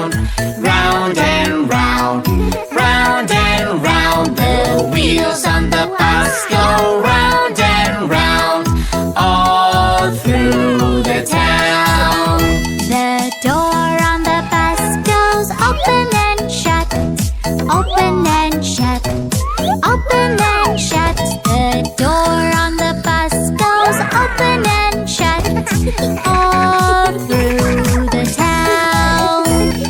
round, round and round, round and round. The wheels on the bus go round and round, all through the town. The door on the bus goes open and shut, open and shut, open and shut. The door on the bus goes open and shut, all through the town.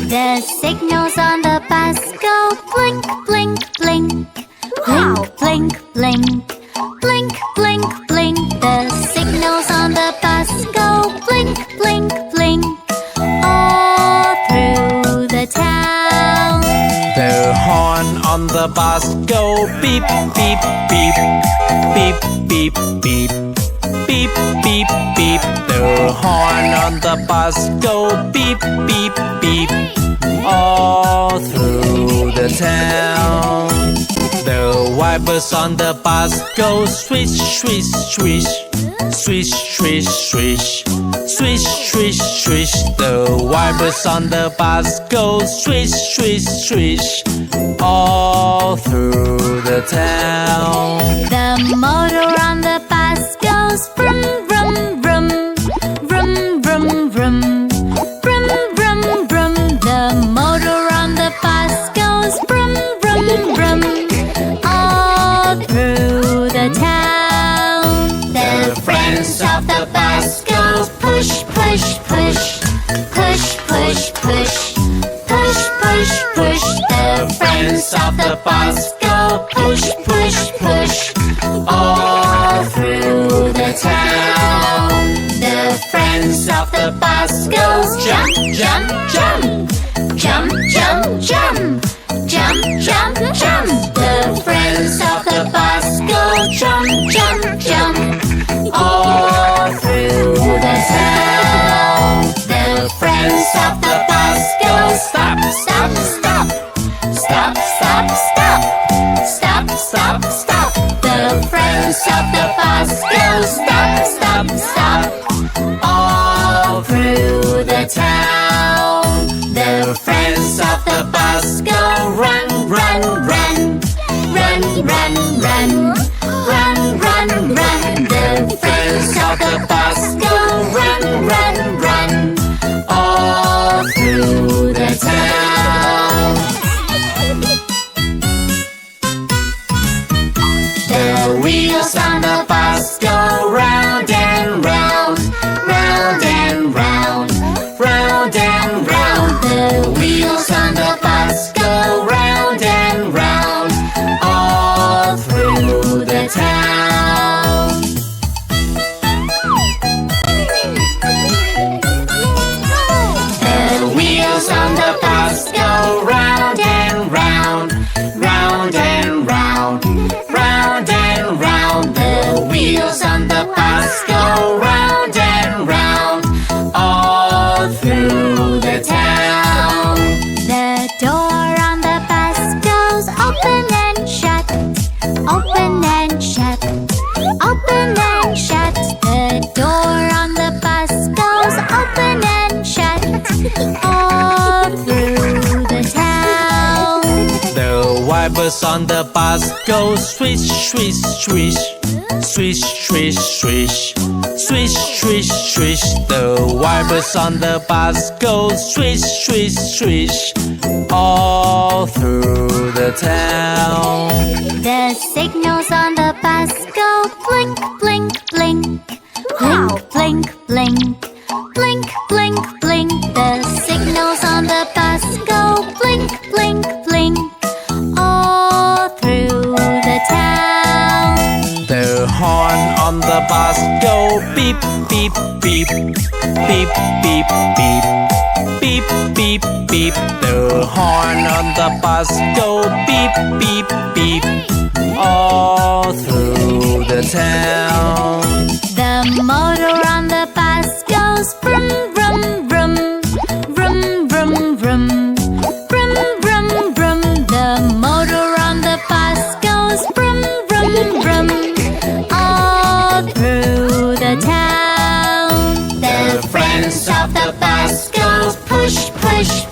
The signals on the bus go blink, blink, blink, blink, blink, blink, blink, blink, blink. The signals on the bus go blink, blink, blink, all through the town. The horn on the bus go beep, beep, beep, beep, beep, beep, beep, beep, beep. The horn on the bus go beep, beep, beep, all through the town. The wipers on the bus go swish, swish, swish, swish, swish, swish, swish, swish, swish. The wipers on the bus go swish, swish, swish, all through the town. The motor on the bus goes vroom, vroom, vroom, vroom, vroom, vroom, vroom, vroom, vroom. The motor on the bus goes vroom, vroom, vroom, all through the town. The friends of the bus go push, push, push, push, push, push, push, push, push. The friends of the bus go push, push, push, all through the town. The friends of the bus go jump, jump, jump, jump, jump, jump, jump, jump, jump. The friends of the bus go jump, jump, jump, all through the town. The friends of the bus go stop, stop, stop, stop, stop, stop, stop, stop, stop. The friends of the bus go stop, stop, stop, all through the town. The friends of the bus go run, run, run, run, run, run, run, run, run. The friends of the bus go run, run, run, all through the town. The wheels on the bus go round and round, round and round, round and round. The wheels on the bus go round and round, all through the town. The wheels on the bus go round and round, round and round, round and round. The wheels on the bus go round and round, all through the town. The door on the bus goes open and shut, open and shut, open and shut. The door on the bus goes open and shut, all through the town. The wipers on the bus go swish, swish, swish, swish, swish, swish, swish, swish, swish. The wipers on the bus go swish, swish, swish, all through the town. The signals on the bus go blink, blink, blink, blink, blink, blink, blink, blink, blink. The signals on the bus go blink, blink, blink, all through the town. The horn on the bus go beep, beep, beep, beep, beep, beep, beep, beep, beep. The horn on the bus go beep, beep, beep, all through the town. The motor on the bus goes vroom, vroom, vroom, vroom, vroom, vroom, vroom, vroom, vroom. The motor on the bus goes vroom, vroom, vroom, all through the town. The friends of the bus go push, push,